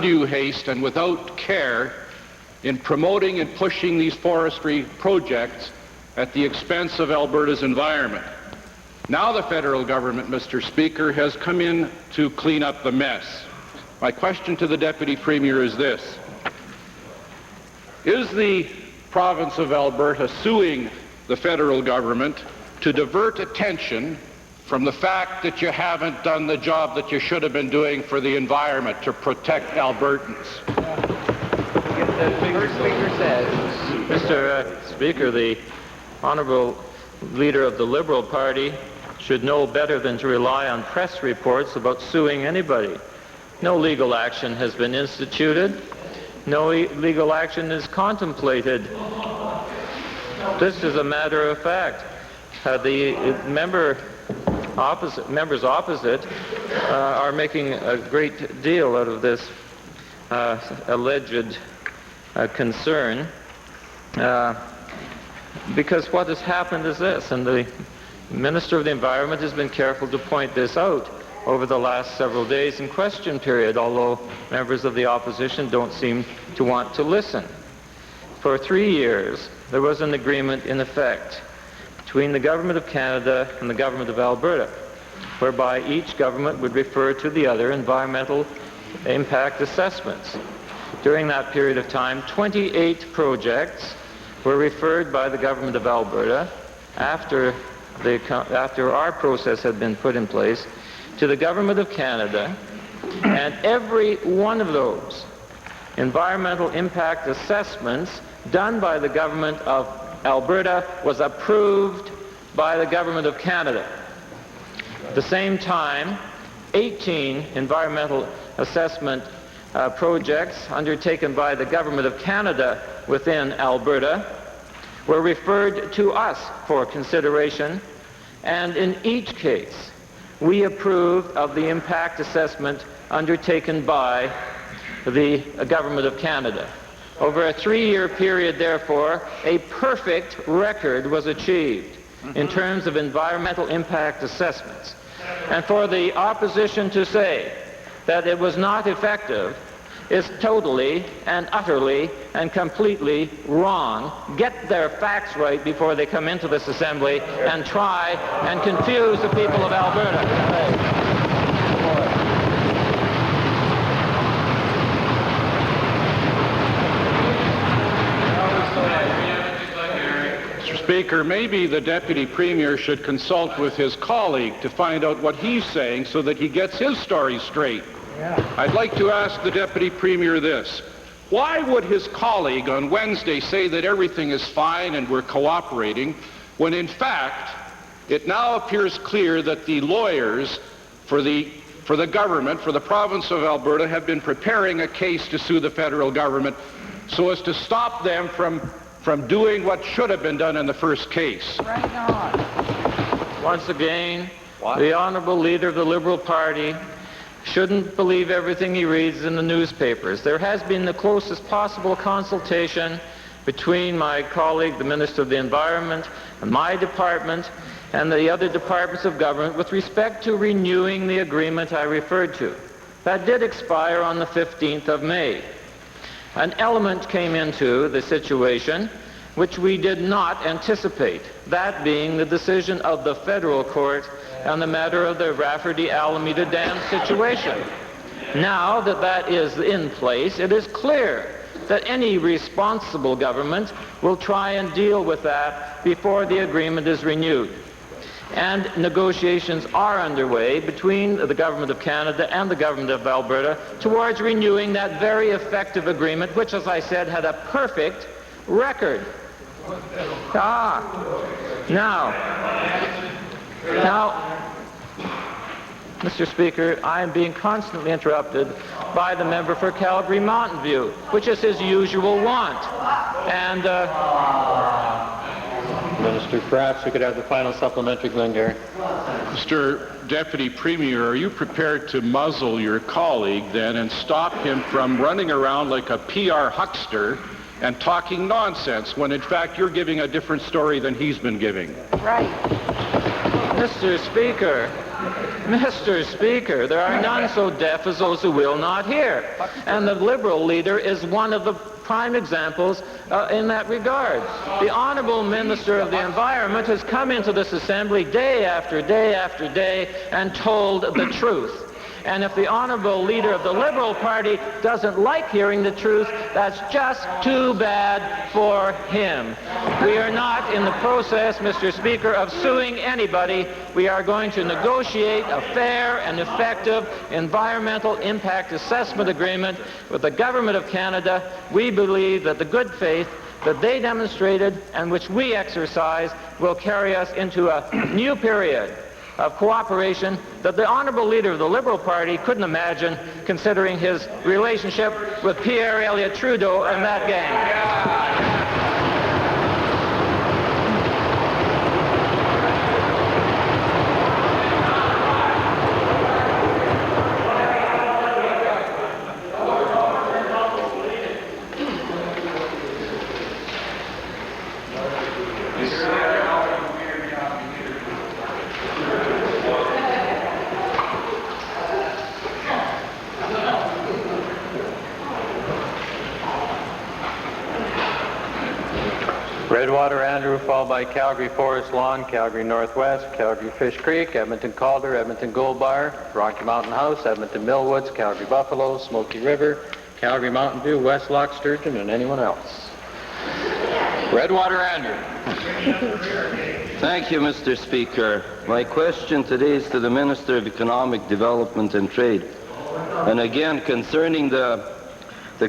undue haste and without care in promoting and pushing these forestry projects at the expense of Alberta's environment. Now the federal government, Mr. Speaker, has come in to clean up the mess. My question to the Deputy Premier is this: is the province of Alberta suing the federal government to divert attention from the fact that you haven't done the job that you should have been doing for the environment to protect Albertans? Mr. Speaker, the Honourable Leader of the Liberal Party should know better than to rely on press reports about suing anybody. No legal action has been instituted. No legal action is contemplated. This is a matter of fact. The members opposite are making a great deal out of this alleged concern, because what has happened is this, and the Minister of the Environment has been careful to point this out over the last several days in question period, although members of the opposition don't seem to want to listen. For 3 years, there was an agreement in effect between the Government of Canada and the Government of Alberta, whereby each government would refer to the other environmental impact assessments. During that period of time, 28 projects were referred by the Government of Alberta after our process had been put in place to the Government of Canada, and every one of those environmental impact assessments done by the Government of Alberta was approved by the Government of Canada. At the same time, 18 environmental assessment projects undertaken by the Government of Canada within Alberta were referred to us for consideration, and in each case we approved of the impact assessment undertaken by the Government of Canada. Over a 3-year period, therefore, a perfect record was achieved in terms of environmental impact assessments. And for the opposition to say that it was not effective is totally and utterly and completely wrong. Get their facts right before they come into this assembly and try and confuse the people of Alberta. Speaker, maybe the Deputy Premier should consult with his colleague to find out what he's saying so that he gets his story straight. I'd like to ask the Deputy Premier this: why would his colleague on Wednesday say that everything is fine and we're cooperating, when in fact it now appears clear that the lawyers for the government, for the province of Alberta, have been preparing a case to sue the federal government so as to stop them from doing what should have been done in the first case? Right on. Once again, the Honourable Leader of the Liberal Party shouldn't believe everything he reads in the newspapers. There has been the closest possible consultation between my colleague, the Minister of the Environment, and my department, and the other departments of government with respect to renewing the agreement I referred to. That did expire on the 15th of May. An element came into the situation which we did not anticipate, that being the decision of the federal court on the matter of the Rafferty-Alameda Dam situation. Now that that is in place, it is clear that any responsible government will try and deal with that before the agreement is renewed. And negotiations are underway between the Government of Canada and the Government of Alberta towards renewing that very effective agreement, which, as I said, had a perfect record. Now, Mr. Speaker, I am being constantly interrupted by the member for Calgary Mountain View, which is his usual want. And Minister, perhaps we could have the final supplementary, Glengarry. Mr. Deputy Premier, are you prepared to muzzle your colleague then and stop him from running around like a PR huckster and talking nonsense when in fact you're giving a different story than he's been giving? Right. Mr. Speaker, Mr. Speaker, there are none so deaf as those who will not hear. And the Liberal leader is one of the prime examples in that regard. The Honourable Minister of the Environment has come into this Assembly day after day after day and told the truth. And if the Honourable Leader of the Liberal Party doesn't like hearing the truth, that's just too bad for him. We are not in the process, Mr. Speaker, of suing anybody. We are going to negotiate a fair and effective environmental impact assessment agreement with the Government of Canada. We believe that the good faith that they demonstrated and which we exercise will carry us into a new period of cooperation that the Honourable Leader of the Liberal Party couldn't imagine, considering his relationship with Pierre Elliott Trudeau and that gang. Redwater Andrew, followed by Calgary Forest Lawn, Calgary Northwest, Calgary Fish Creek, Edmonton Calder, Edmonton Gold Bar, Rocky Mountain House, Edmonton Millwoods, Calgary Buffalo, Smoky River, Calgary Mountain View, West Loch Sturgeon, and anyone else. Redwater Andrew. Thank you, Mr. Speaker. My question today is to the Minister of Economic Development and Trade. And again, concerning the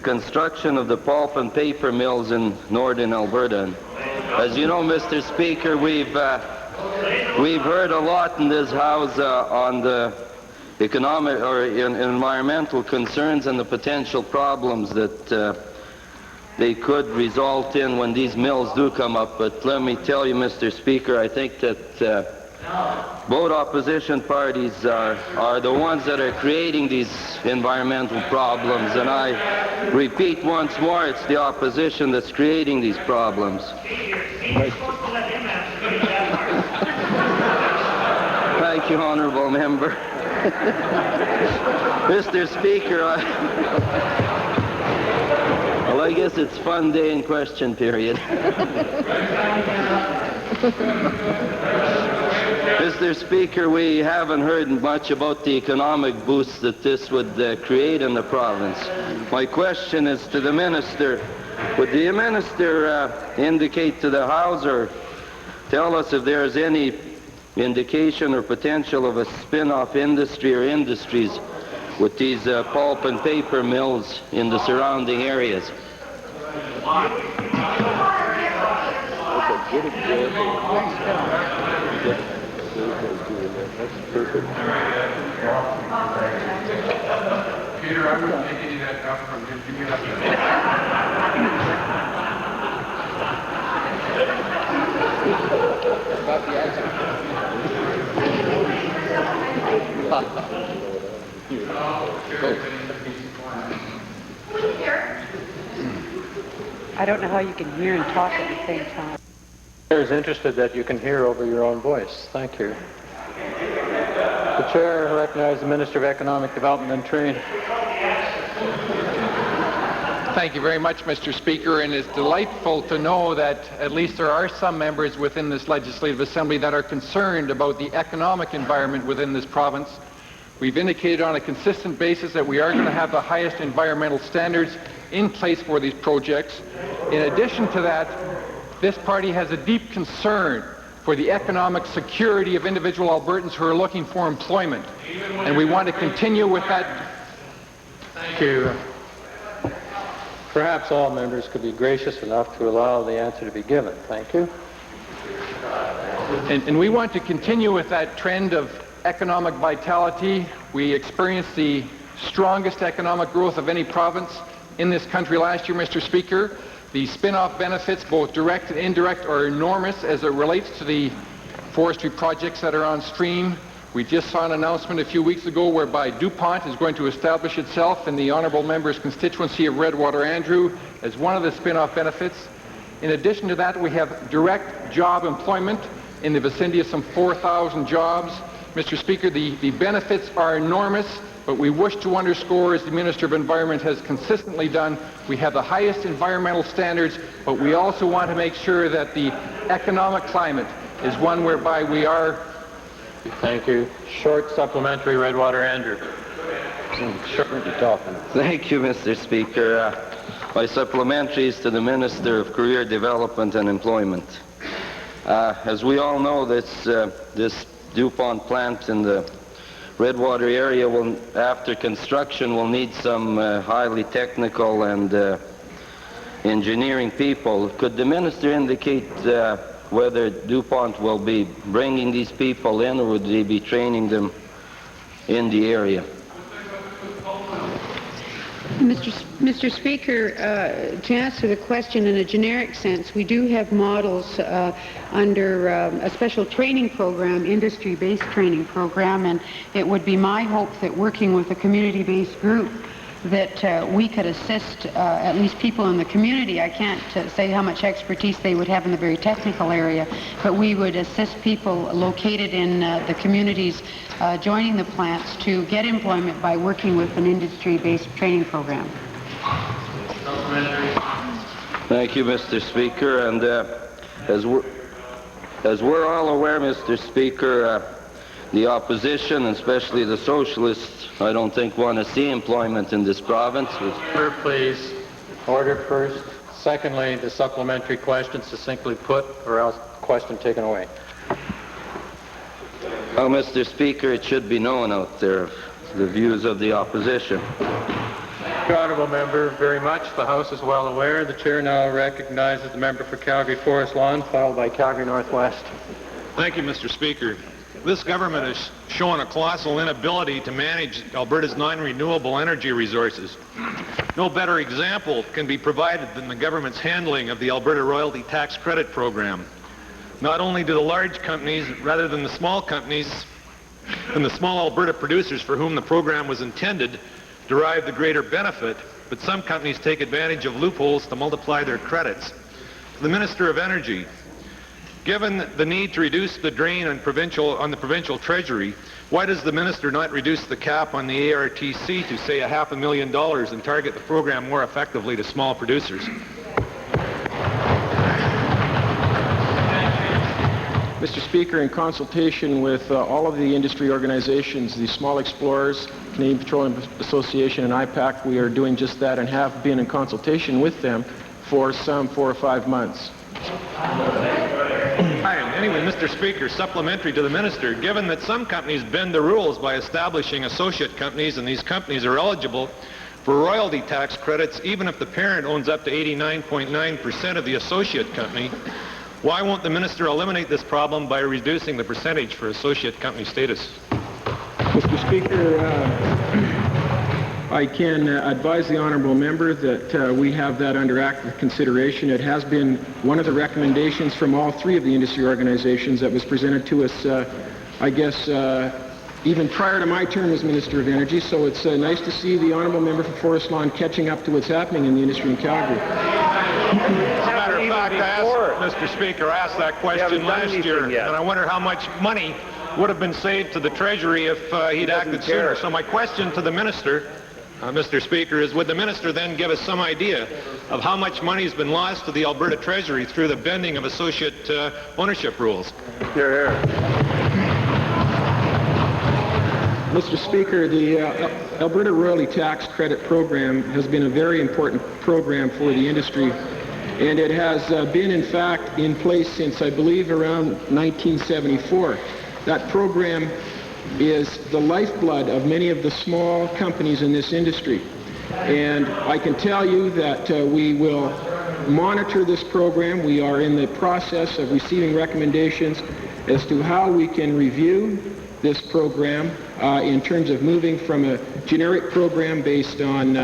construction of the pulp and paper mills in northern Alberta. As you know, Mr. Speaker, we've heard a lot in this House on the economic or environmental concerns and the potential problems that they could result in when these mills do come up. But let me tell you, Mr. Speaker, I think that both opposition parties are the ones that are creating these environmental problems, and I repeat once more, it's the opposition that's creating these problems. Thank you, Honourable Member. Mr. Speaker, well, I guess it's fun day in question period. Mr. Speaker, we haven't heard much about the economic boost that this would create in the province. My question is to the Minister. Would the Minister indicate to the House or tell us if there is any indication or potential of a spin-off industry or industries with these pulp and paper mills in the surrounding areas? Peter, I'm going to give you that up from give me that. About the answer. I don't know how you can hear and talk at the same time. The chair is interested that you can hear over your own voice. Thank you. The chair recognizes the Minister of Economic Development and Trade. Thank you very much, Mr. Speaker, and it's delightful to know that at least there are some members within this Legislative Assembly that are concerned about the economic environment within this province. We've indicated on a consistent basis that we are going to have the highest environmental standards in place for these projects. In addition to that, this party has a deep concern for the economic security of individual Albertans who are looking for employment. And we want to continue with that. Thank you. Perhaps all members could be gracious enough to allow the answer to be given. Thank you. And we want to continue with that trend of economic vitality. We experienced the strongest economic growth of any province in this country last year, Mr. Speaker. The spin-off benefits, both direct and indirect, are enormous as it relates to the forestry projects that are on stream. We just saw an announcement a few weeks ago whereby DuPont is going to establish itself in the honourable member's constituency of Redwater Andrew as one of the spin-off benefits. In addition to that, we have direct job employment in the vicinity of some 4,000 jobs. Mr. Speaker, the benefits are enormous, but we wish to underscore, as the Minister of Environment has consistently done, we have the highest environmental standards, but we also want to make sure that the economic climate is one whereby we are... Thank you. Short supplementary, Redwater Andrew. Thank you, Mr. Speaker. My supplementary is to the Minister of Career Development and Employment. As we all know, this DuPont plant in the Redwater area will, after construction, will need some highly technical and engineering people. Could the Minister indicate whether DuPont will be bringing these people in, or would they be training them in the area? Mr. Speaker, to answer the question in a generic sense, we do have models under a special training program, industry-based training program, and it would be my hope that working with a community-based group that we could assist at least people in the community. I can't say how much expertise they would have in the very technical area, but we would assist people located in the communities joining the plants to get employment by working with an industry-based training program. Thank you, Mr. Speaker. And as we're all aware, Mr. Speaker, the opposition, especially the socialists, I don't think want to see employment in this province. Order, please. Order first. Secondly, the supplementary question succinctly put, or else question taken away. Well, Mr. Speaker, it should be known out there, the views of the opposition. Honourable member, very much. The House is well aware. The chair now recognizes the member for Calgary Forest Lawn, followed by Calgary Northwest. Thank you, Mr. Speaker. This government has shown a colossal inability to manage Alberta's non-renewable energy resources. No better example can be provided than the government's handling of the Alberta Royalty Tax Credit Program. Not only do the large companies, rather than the small companies, and the small Alberta producers for whom the program was intended, derive the greater benefit, but some companies take advantage of loopholes to multiply their credits. To the Minister of Energy, given the need to reduce the drain on the provincial treasury, why does the minister not reduce the cap on the ARTC to, say, $500,000 and target the program more effectively to small producers? Mr. Speaker, in consultation with all of the industry organizations, the Small Explorers, Canadian Petroleum Association, and IPAC, we are doing just that and have been in consultation with them for some 4 or 5 months. Anyway, Mr. Speaker, supplementary to the minister, given that some companies bend the rules by establishing associate companies, and these companies are eligible for royalty tax credits even if the parent owns up to 89.9% of the associate company, why won't the minister eliminate this problem by reducing the percentage for associate company status? Mr. Speaker, I can advise the honourable member that we have that under active consideration. It has been one of the recommendations from all 3 of the industry organizations that was presented to us, I guess, even prior to my term as Minister of Energy. So it's nice to see the honourable member for Forest Lawn catching up to what's happening in the industry in Calgary. As a matter of fact, Mr. Speaker, I asked that question last year, and I wonder how much money would have been saved to the Treasury if he'd acted sooner. So my question to the minister, Mr. Speaker, is would the minister then give us some idea of how much money has been lost to the Alberta Treasury through the bending of associate ownership rules? Hear, hear. Mr. Speaker, the Alberta Royalty Tax Credit Program has been a very important program for the industry, and it has been, in fact, in place since, I believe, around 1974. That program is the lifeblood of many of the small companies in this industry. And I can tell you that we will monitor this program. We are in the process of receiving recommendations as to how we can review this program in terms of moving from a generic program based on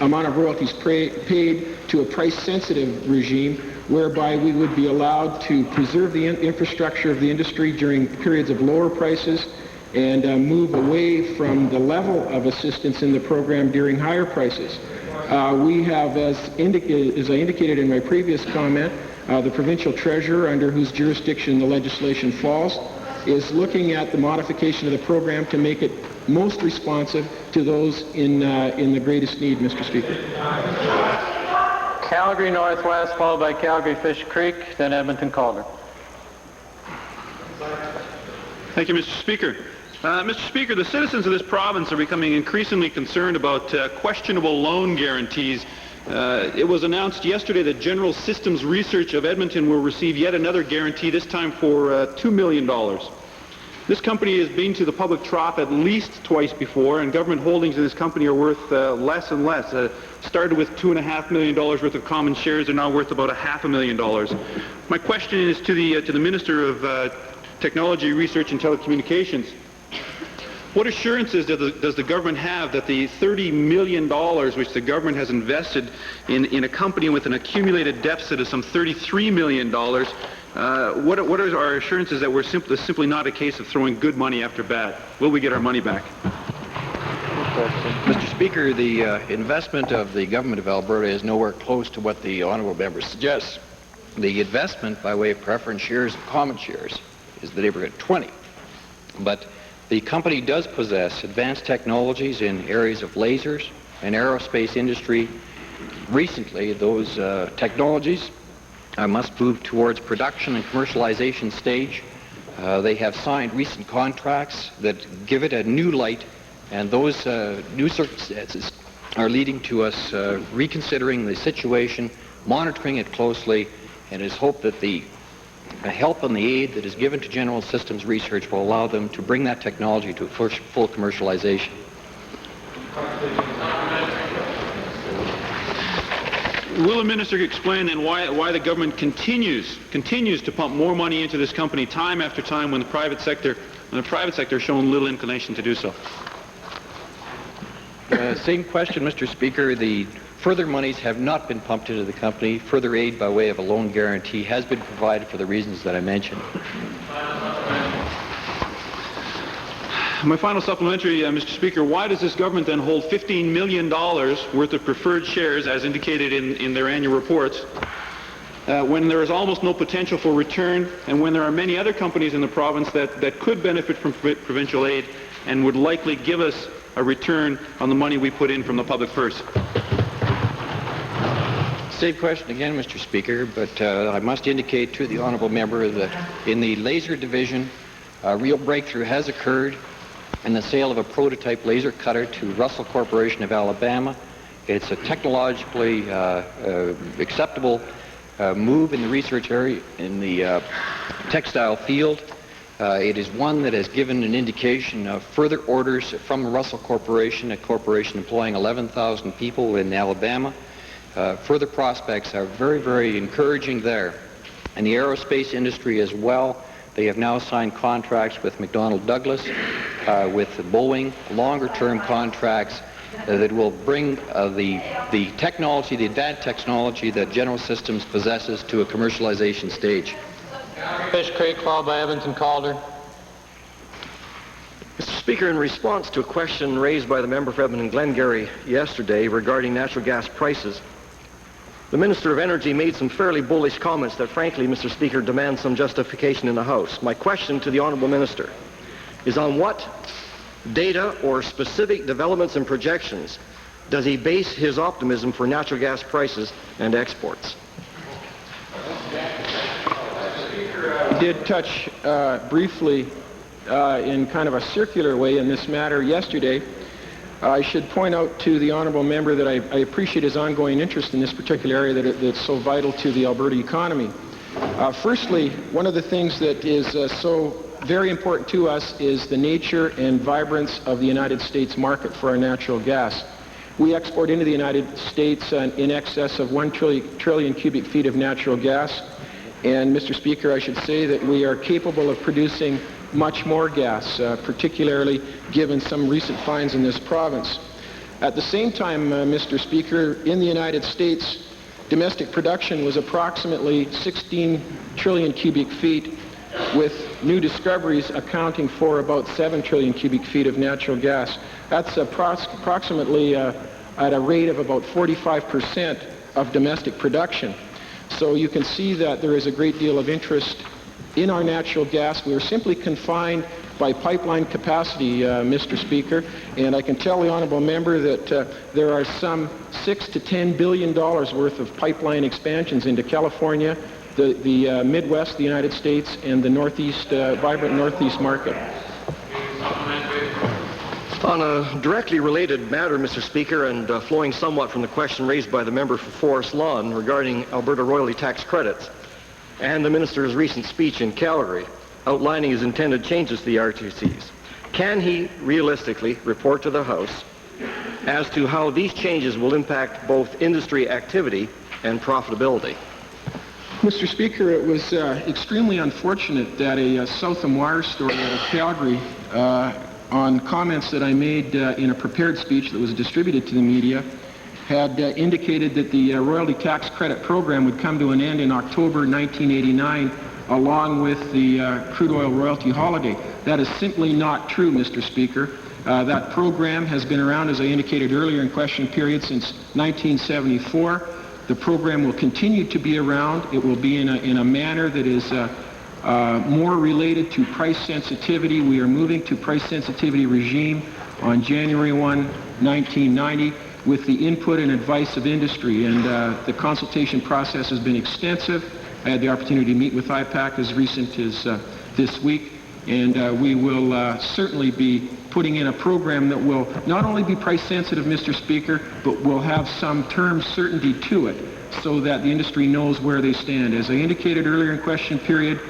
amount of royalties paid to a price-sensitive regime whereby we would be allowed to preserve the infrastructure of the industry during periods of lower prices and move away from the level of assistance in the program during higher prices. We have, as I indicated in my previous comment, the provincial treasurer under whose jurisdiction the legislation falls, is looking at the modification of the program to make it most responsive to those in the greatest need, Mr. Speaker. Calgary Northwest, followed by Calgary Fish Creek, then Edmonton Calder. Thank you, Mr. Speaker. Mr. Speaker, the citizens of this province are becoming increasingly concerned about questionable loan guarantees. It was announced yesterday that General Systems Research of Edmonton will receive yet another guarantee, this time for $2 million. This company has been to the public trough at least twice before, and government holdings in this company are worth less and less. Started with $2.5 million worth of common shares, they're now worth about $500,000. My question is to the Minister of Technology, Research and Telecommunications. What assurances does the government have that the $30 million which the government has invested in a company with an accumulated deficit of some $33 million, what are our assurances that this is simply not a case of throwing good money after bad? Will we get our money back? Mr. Speaker, the investment of the government of Alberta is nowhere close to what the honourable member suggests. The investment by way of preference shares and common shares is the neighborhood of 20. But the company does possess advanced technologies in areas of lasers and aerospace industry. Recently, those technologies must move towards production and commercialization stage. They have signed recent contracts that give it a new light, and those new circumstances are leading to us reconsidering the situation, monitoring it closely, and it is hoped that the help and the aid that is given to General Systems Research will allow them to bring that technology to full commercialization. Will the minister explain then why the government continues to pump more money into this company time after time when the private sector has shown little inclination to do so? Same question, Mr. Speaker. The further monies have not been pumped into the company. Further aid by way of a loan guarantee has been provided for the reasons that I mentioned. My final supplementary, Mr. Speaker, why does this government then hold $15 million worth of preferred shares, as indicated in their annual reports, when there is almost no potential for return, and when there are many other companies in the province that could benefit from provincial aid and would likely give us a return on the money we put in from the public purse? Same question again, Mr. Speaker, but I must indicate to the honourable member that in the laser division, a real breakthrough has occurred in the sale of a prototype laser cutter to Russell Corporation of Alabama. It's a technologically acceptable move in the research area in the textile field. It is one that has given an indication of further orders from Russell Corporation, a corporation employing 11,000 people in Alabama. Further prospects are very, very encouraging there. In the aerospace industry as well, they have now signed contracts with McDonnell Douglas, with Boeing, longer-term contracts that will bring the technology, the advanced technology that General Systems possesses to a commercialization stage. Fish Creek, followed by Edmonton Calder. Mr. Speaker, in response to a question raised by the member for Edmonton Glengarry yesterday regarding natural gas prices, the Minister of Energy made some fairly bullish comments that, frankly, Mr. Speaker, demand some justification in the House. My question to the Honourable Minister is on what data or specific developments and projections does he base his optimism for natural gas prices and exports? I did touch briefly in kind of a circular way in this matter yesterday. I should point out to the honourable member that I appreciate his ongoing interest in this particular area that's so vital to the Alberta economy. Firstly, one of the things that is so very important to us is the nature and vibrance of the United States market for our natural gas. We export into the United States in excess of 1 trillion cubic feet of natural gas. And, Mr. Speaker, I should say that we are capable of producing much more gas, particularly given some recent finds in this province. At the same time, Mr. Speaker, in the United States, domestic production was approximately 16 trillion cubic feet, with new discoveries accounting for about 7 trillion cubic feet of natural gas. That's approximately at a rate of about 45% of domestic production. So you can see that there is a great deal of interest in our natural gas. We are simply confined by pipeline capacity, Mr. Speaker, and I can tell the honourable member that there are some $6 to $10 billion worth of pipeline expansions into California, the Midwest, the United States, and the Northeast, vibrant Northeast market. On a directly related matter, Mr. Speaker, and flowing somewhat from the question raised by the member for Forest Lawn regarding Alberta royalty tax credits and the minister's recent speech in Calgary outlining his intended changes to the RTCs, can he realistically report to the House as to how these changes will impact both industry activity and profitability? Mr. Speaker, it was extremely unfortunate that a Southam Wire story out of Calgary on comments that I made in a prepared speech that was distributed to the media had indicated that the royalty tax credit program would come to an end in October 1989 along with the crude oil royalty holiday. That is simply not true, Mr. Speaker. That program has been around, as I indicated earlier in question period, since 1974. The program will continue to be around. It will be in a manner that is more related to price sensitivity. We are moving to price sensitivity regime on January 1, 1990 with the input and advice of industry, and the consultation process has been extensive. I had the opportunity to meet with IPAC as recent as this week, and we will certainly be putting in a program that will not only be price sensitive, Mr. Speaker, but will have some term certainty to it so that the industry knows where they stand. As I indicated earlier in question period,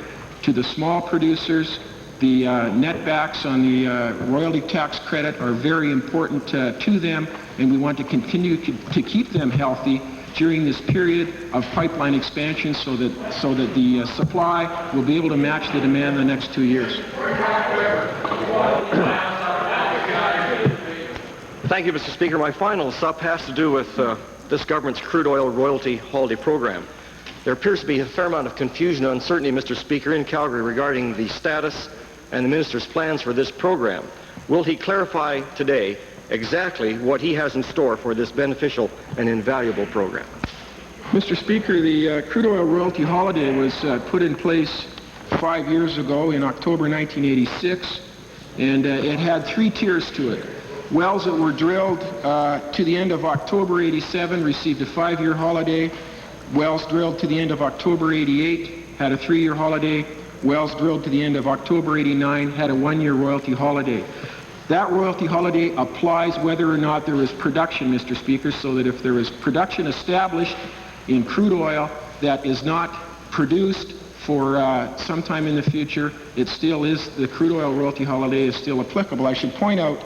to the small producers, the netbacks on the royalty tax credit are very important to them, and we want to continue to keep them healthy during this period of pipeline expansion so that the supply will be able to match the demand in the next 2 years. Thank you, Mr. Speaker. My final sup has to do with this government's crude oil royalty holiday program. There appears to be a fair amount of confusion and uncertainty, Mr. Speaker, in Calgary regarding the status and the minister's plans for this program. Will he clarify today exactly what he has in store for this beneficial and invaluable program? Mr. Speaker, the crude oil royalty holiday was put in place 5 years ago in October 1986, and it had 3 tiers to it. Wells that were drilled to the end of October 87 received a 5-year holiday. Wells drilled to the end of October 88 had a 3-year holiday. Wells drilled to the end of October 89 had a 1-year royalty holiday. That royalty holiday applies whether or not there is production, Mr. Speaker, so that if there is production established in crude oil that is not produced for some time in the future, it still is, the crude oil royalty holiday is still applicable. I should point out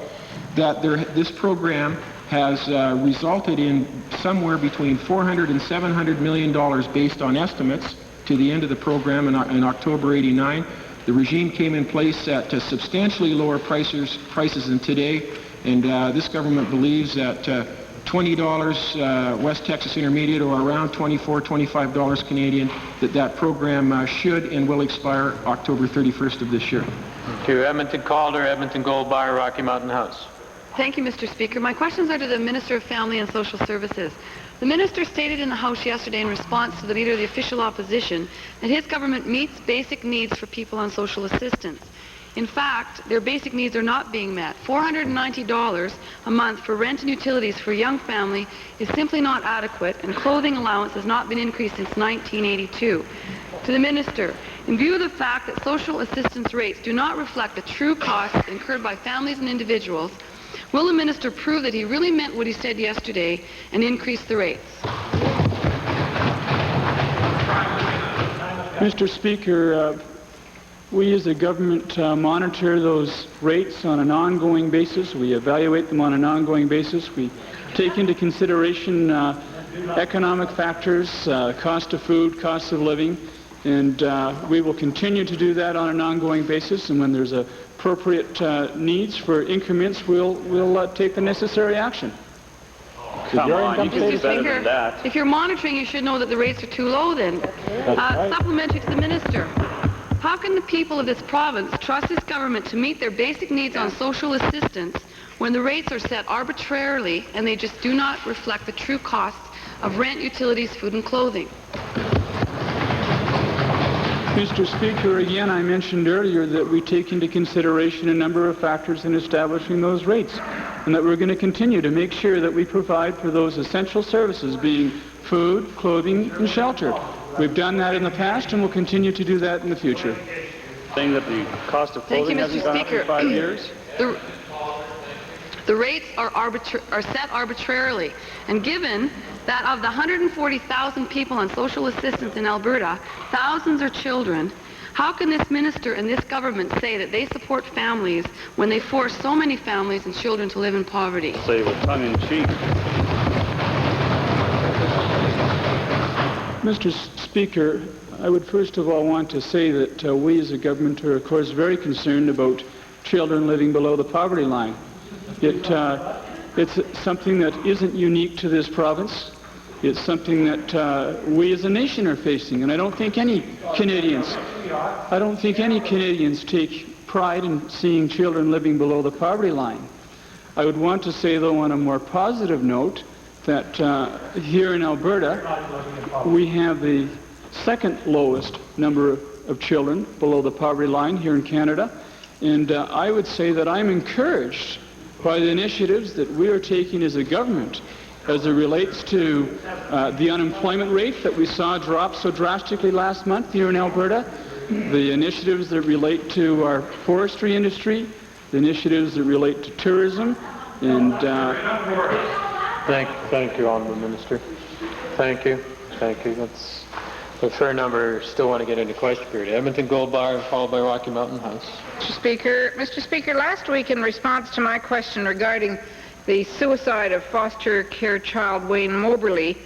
that this program has resulted in somewhere between $400 and $700 million based on estimates to the end of the program in October 89. The regime came in place at substantially lower prices than today, and this government believes that $20 West Texas Intermediate, or around $24, $25 Canadian, that program should and will expire October 31st of this year. To Edmonton Calder, Edmonton Gold Bar, Rocky Mountain House. Thank you, Mr. Speaker. My questions are to the Minister of Family and Social Services. The Minister stated in the House yesterday in response to the Leader of the Official Opposition that his government meets basic needs for people on social assistance. In fact, their basic needs are not being met. $490 a month for rent and utilities for a young family is simply not adequate, and clothing allowance has not been increased since 1982. To the Minister, in view of the fact that social assistance rates do not reflect the true costs incurred by families and individuals, will the Minister prove that he really meant what he said yesterday and increase the rates? Mr. Speaker, we as a government monitor those rates on an ongoing basis. We evaluate them on an ongoing basis. We take into consideration economic factors, cost of food, cost of living, and we will continue to do that on an ongoing basis, and when there's appropriate needs for increments, we'll take the necessary action. Come on, you can do better than that. If you're monitoring, you should know that the rates are too low then. Supplementary to the Minister. How can the people of this province trust this government to meet their basic needs on social assistance when the rates are set arbitrarily and they just do not reflect the true costs of rent, utilities, food and clothing? Mr. Speaker, again, I mentioned earlier that we take into consideration a number of factors in establishing those rates, and that we're going to continue to make sure that we provide for those essential services, being food, clothing, and shelter. We've done that in the past, and we'll continue to do that in the future. Saying that the cost of clothing hasn't gone up in 5 years? The rates are set arbitrarily, and given that of the 140,000 people on social assistance in Alberta, thousands are children, how can this minister and this government say that they support families when they force so many families and children to live in poverty? Say with tongue-in-cheek. Mr. Speaker, I would first of all want to say that we as a government are, of course, very concerned about children living below the poverty line. It's something that isn't unique to this province. It's something that we as a nation are facing, and I don't think any Canadians take pride in seeing children living below the poverty line. I would want to say, though, on a more positive note, that here in Alberta, we have the second lowest number of children below the poverty line here in Canada, and I would say that I'm encouraged by the initiatives that we are taking as a government as it relates to the unemployment rate that we saw drop so drastically last month here in Alberta, the initiatives that relate to our forestry industry, the initiatives that relate to tourism, and Thank you, Honourable Minister. Thank you. That's a fair number still want to get into question period. Edmonton Gold Bar, followed by Rocky Mountain House. Mr. Speaker, last week in response to my question regarding the suicide of foster care child Wayne Moberly,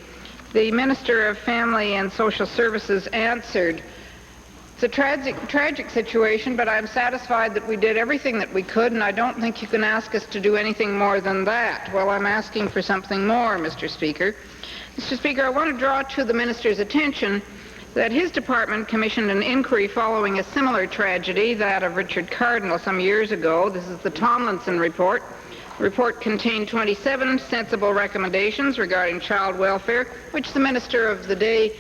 the Minister of Family and Social Services answered, "It's a tragic situation, but I'm satisfied that we did everything that we could, and I don't think you can ask us to do anything more than that." Well, I'm asking for something more, Mr. Speaker. Mr. Speaker, I want to draw to the Minister's attention that his department commissioned an inquiry following a similar tragedy, that of Richard Cardinal, some years ago. This is the Tomlinson report. The report contained 27 sensible recommendations regarding child welfare, which the minister of the day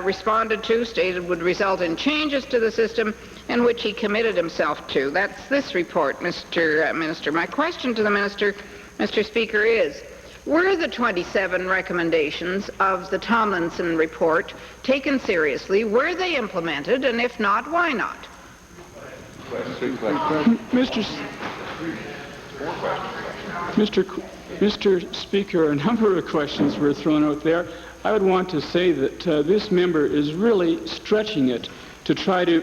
responded to, stated would result in changes to the system, and which he committed himself to. That's this report, Mr. Minister. My question to the minister, Mr. Speaker, is, were the 27 recommendations of the Tomlinson report taken seriously? Were they implemented? And if not, why not? Mr. Speaker, a number of questions were thrown out there. I would want to say that this member is really stretching it to try to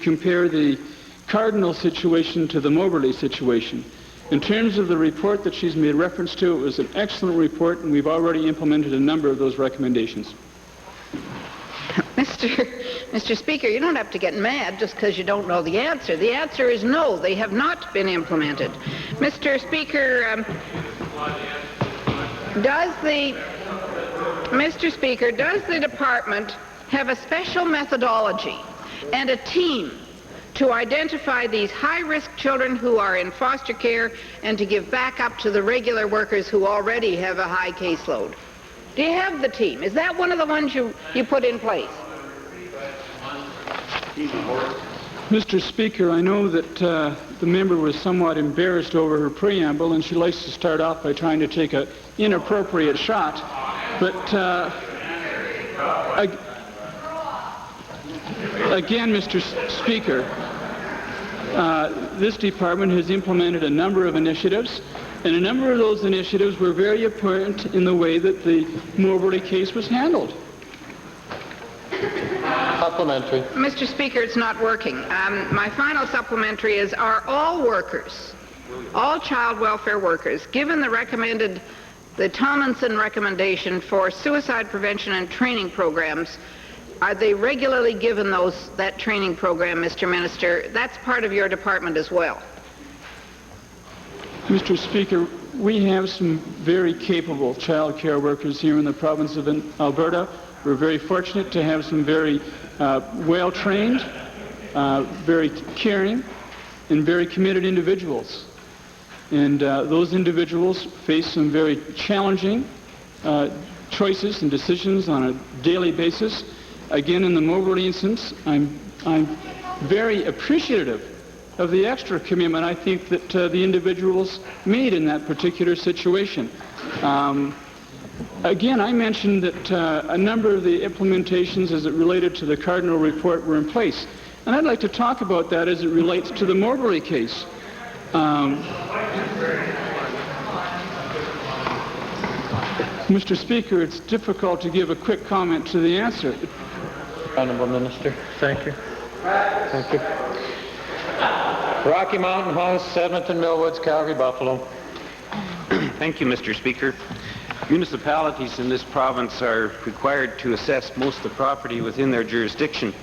compare the Cardinal situation to the Moberly situation. In terms of the report that she's made reference to, it was an excellent report, and we've already implemented a number of those recommendations. Mr. Speaker, you don't have to get mad just because you don't know the answer. The answer is no, they have not been implemented. Mr. Speaker, does the department have a special methodology and a team to identify these high-risk children who are in foster care and to give backup to the regular workers who already have a high caseload? Do you have the team? Is that one of the ones you put in place? Mr. Speaker, I know that the member was somewhat embarrassed over her preamble, and she likes to start off by trying to take an inappropriate shot. But again, Mr. Speaker, this department has implemented a number of initiatives, and a number of those initiatives were very apparent in the way that the Moberly case was handled. Supplementary. Mr. Speaker, it's not working. My final supplementary is, are all workers, all child welfare workers, given the Tomlinson recommendation for suicide prevention and training programs, are they regularly given that training program, Mr. Minister? That's part of your department as well. Mr. Speaker, we have some very capable child care workers here in the province of Alberta. We're very fortunate to have some very well-trained, very caring, and very committed individuals. And those individuals face some very challenging choices and decisions on a daily basis. Again, in the Moberly instance, I'm I'm very appreciative of the extra commitment I think that the individuals made in that particular situation. Again, I mentioned that a number of the implementations as it related to the Cardinal Report were in place. And I'd like to talk about that as it relates to the Moberly case. Mr. Speaker, it's difficult to give a quick comment to the answer. Honourable Minister. Thank you. Thank you. Rocky Mountain House, Edmonton, Millwoods, Calgary, Buffalo. Thank you, Mr. Speaker. Municipalities in this province are required to assess most of the property within their jurisdiction.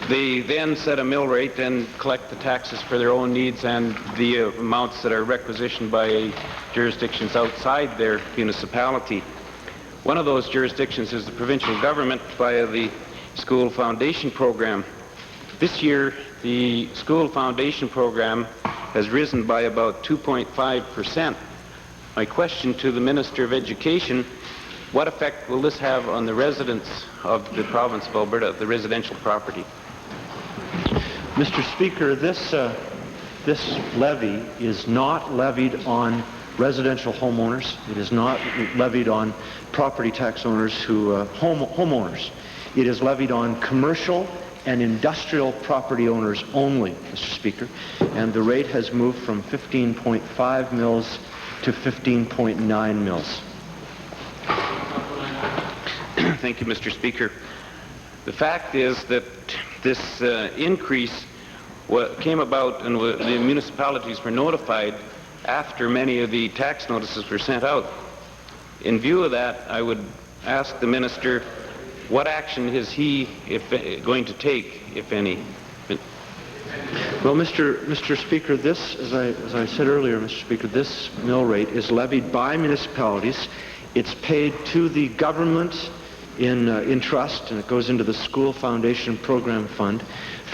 They then set a mill rate and collect the taxes for their own needs and the amounts that are requisitioned by jurisdictions outside their municipality. One of those jurisdictions is the provincial government via the School Foundation Program. This year, the School Foundation Program has risen by about 2.5%. My question to the Minister of Education, what effect will this have on the residents of the province of Alberta, the residential property? Mr. Speaker, this levy is not levied on residential homeowners. It is not levied on property tax owners homeowners. It is levied on commercial and industrial property owners only, Mr. Speaker. And the rate has moved from 15.5 mils to 15.9 mils. Thank you, Mr. Speaker. The fact is that this increase came about and the municipalities were notified after many of the tax notices were sent out. In view of that, I would ask the Minister, what action is he going to take, if any? Well, Mr. Speaker, this, as I said earlier, Mr. Speaker, this mill rate is levied by municipalities. It's paid to the government in trust, and it goes into the School Foundation Program Fund,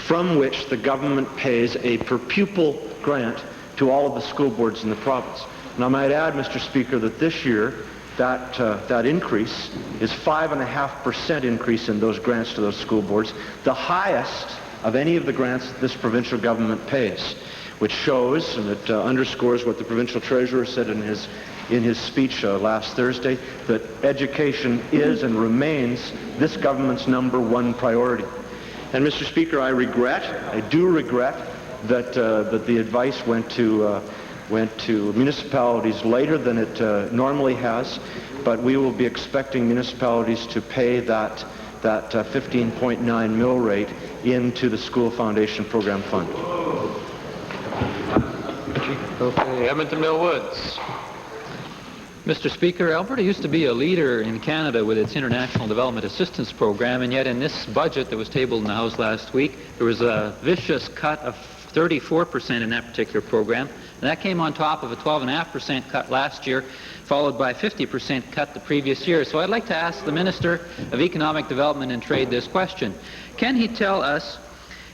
from which the government pays a per pupil grant to all of the school boards in the province. And I might add, Mr. Speaker, that this year that increase is 5.5% increase in those grants to those school boards, the highest of any of the grants that this provincial government pays, which shows and it underscores what the provincial treasurer said in his speech last Thursday, that education is and remains this government's #1 priority. And Mr. Speaker, I do regret that the advice went to municipalities later than it normally has, but we will be expecting municipalities to pay that 15.9 mill rate into the School Foundation Program Fund. Okay, Edmonton Millwoods. Mr. Speaker, Alberta used to be a leader in Canada with its International Development Assistance Program, and yet in this budget that was tabled in the House last week, there was a vicious cut of 34% in that particular program, and that came on top of a 12.5% cut last year, followed by a 50% cut the previous year. So I'd like to ask the Minister of Economic Development and Trade this question. Can he tell us,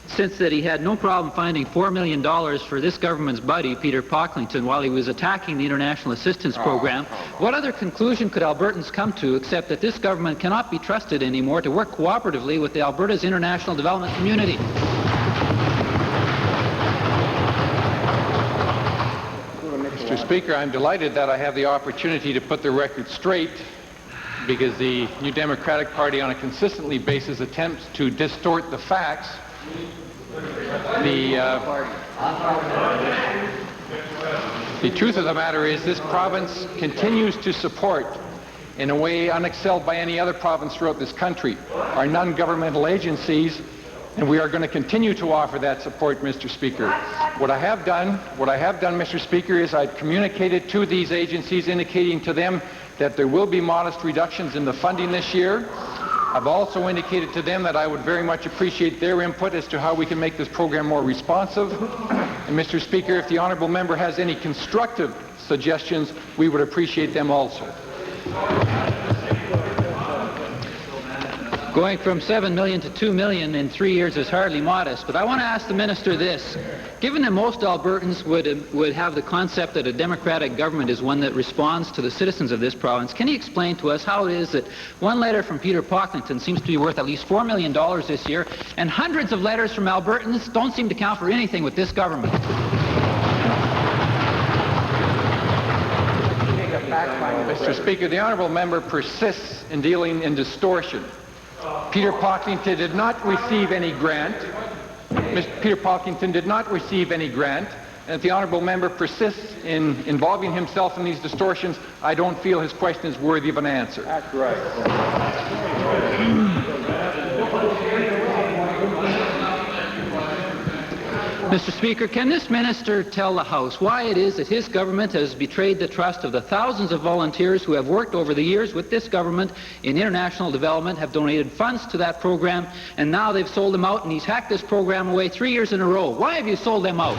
since that he had no problem finding $4 million for this government's buddy, Peter Pocklington, while he was attacking the International Assistance Program, what other conclusion could Albertans come to except that this government cannot be trusted anymore to work cooperatively with the Alberta's international development community? Mr. Speaker, I'm delighted that I have the opportunity to put the record straight, because the New Democratic Party on a consistently basis attempts to distort the facts. The truth of the matter is this province continues to support, in a way unexcelled by any other province throughout this country, our non-governmental agencies, and we are going to continue to offer that support, Mr. Speaker. What I have done, Mr. Speaker, is I've communicated to these agencies, indicating to them that there will be modest reductions in the funding this year. I've also indicated to them that I would very much appreciate their input as to how we can make this program more responsive. And Mr. Speaker, if the honourable member has any constructive suggestions, we would appreciate them also. Going from 7 million to 2 million in 3 years is hardly modest, but I want to ask the minister this. Given that most Albertans would have the concept that a democratic government is one that responds to the citizens of this province, can he explain to us how it is that one letter from Peter Pocklington seems to be worth at least $4 million this year, and hundreds of letters from Albertans don't seem to count for anything with this government? Mr. Speaker, the honourable member persists in dealing in distortion. Peter Pocklington did not receive any grant. Peter Pocklington did not receive any grant. And if the honourable member persists in involving himself in these distortions, I don't feel his question is worthy of an answer. That's right. Mr. Speaker, can this minister tell the House why it is that his government has betrayed the trust of the thousands of volunteers who have worked over the years with this government in international development, have donated funds to that program, and now they've sold them out, and he's hacked this program away 3 years in a row? Why have you sold them out?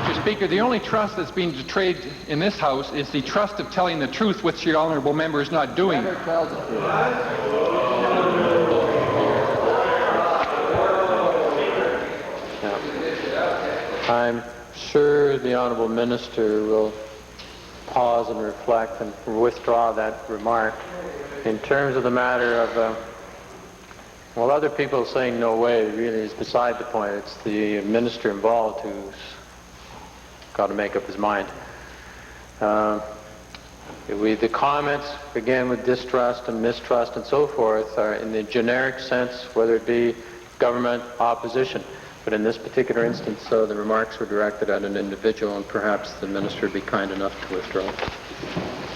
Mr. Speaker, the only trust that's been betrayed in this House is the trust of telling the truth, which the honourable member is not doing. I'm sure the honourable minister will pause and reflect and withdraw that remark. In terms of the matter of, well, other people saying no way really is beside the point. It's the minister involved who's got to make up his mind. The comments, again, with distrust and mistrust and so forth, are in the generic sense, whether it be government, opposition. But in this particular instance, the remarks were directed at an individual, and perhaps the minister would be kind enough to withdraw.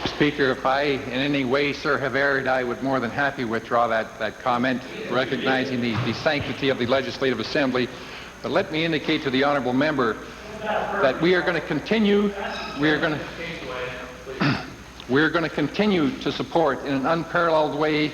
Speaker, if I in any way, sir, have erred, I would more than happy withdraw that comment, recognizing the sanctity of the Legislative Assembly. But let me indicate to the honourable member that we are going to continue, we're going to continue to support in an unparalleled way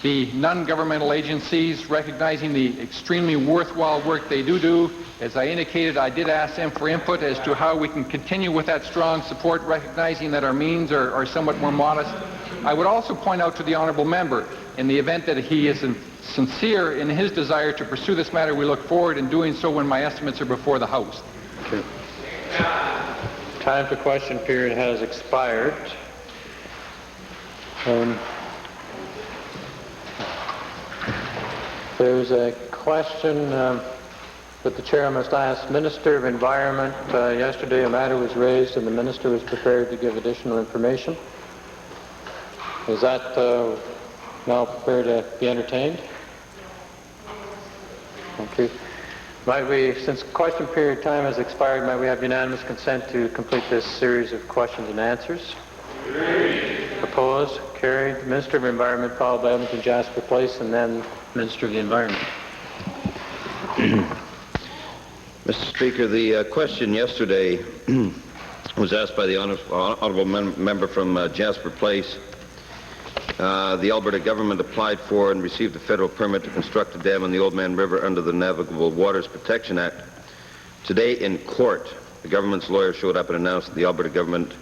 the non-governmental agencies, recognizing the extremely worthwhile work they do. As I indicated, I did ask them for input as to how we can continue with that strong support, recognizing that our means are somewhat more modest. I would also point out to the honourable member, in the event that he is sincere in his desire to pursue this matter, we look forward in doing so when my estimates are before the House. Okay. Time for question period has expired. There's a question that the chair must ask. Minister of Environment, yesterday a matter was raised and the minister was prepared to give additional information. Is that now prepared to be entertained? Okay. Might we, since question period time has expired, might we have unanimous consent to complete this series of questions and answers? Agreed. Opposed? Carried. Minister of Environment, followed by Edmonton Jasper Place, and then Minister of the Environment. Mr. Speaker, the question yesterday was asked by the honourable member from Jasper Place. The Alberta government applied for and received a federal permit to construct a dam on the Oldman River under the Navigable Waters Protection Act. Today in court, the government's lawyer showed up and announced that the Alberta government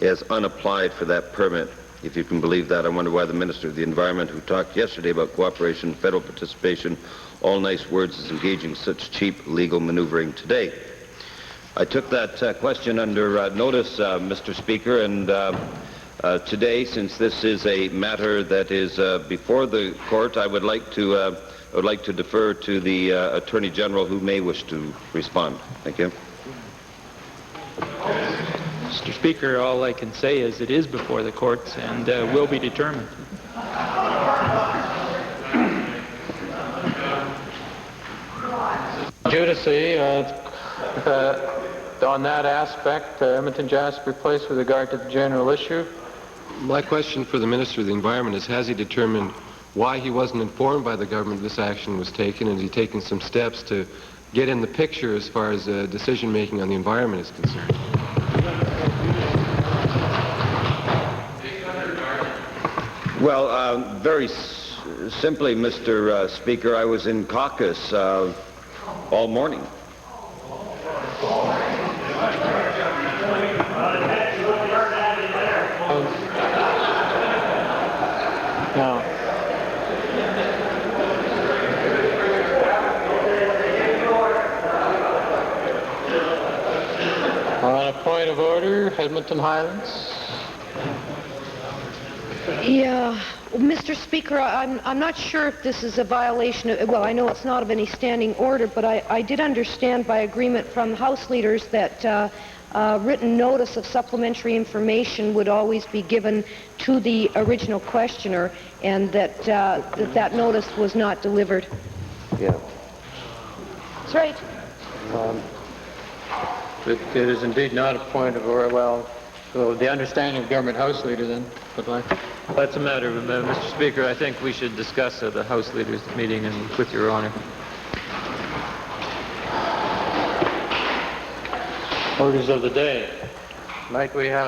has unapplied for that permit. If you can believe that, I wonder why the Minister of the Environment, who talked yesterday about cooperation, federal participation, all nice words, is engaging such cheap legal maneuvering today. I took that question under notice, Mr. Speaker, and today, since this is a matter that is before the court, I would like to defer to the Attorney General, who may wish to respond. Thank you. Mr. Speaker, all I can say is it is before the courts and will be determined. Judici, on that aspect, Edmonton Jasper Place, with regard to the general issue. My question for the Minister of the Environment is, has he determined why he wasn't informed by the government this action was taken, and has he taken some steps to get in the picture as far as decision-making on the environment is concerned? Well, very simply, Mr. Speaker, I was in caucus all morning. Edmonton Highlands. Yeah, Mr. Speaker, I'm not sure if this is a violation of, well, I know it's not of any standing order, but I did understand by agreement from the House leaders that written notice of supplementary information would always be given to the original questioner, and that that notice was not delivered. Yeah. That's right. It is indeed not a point of order. Well, the understanding of government House leader then, but That's a matter, Mr. Speaker. I think we should discuss at the House Leaders meeting and with Your Honor. Orders of the day. Tonight we have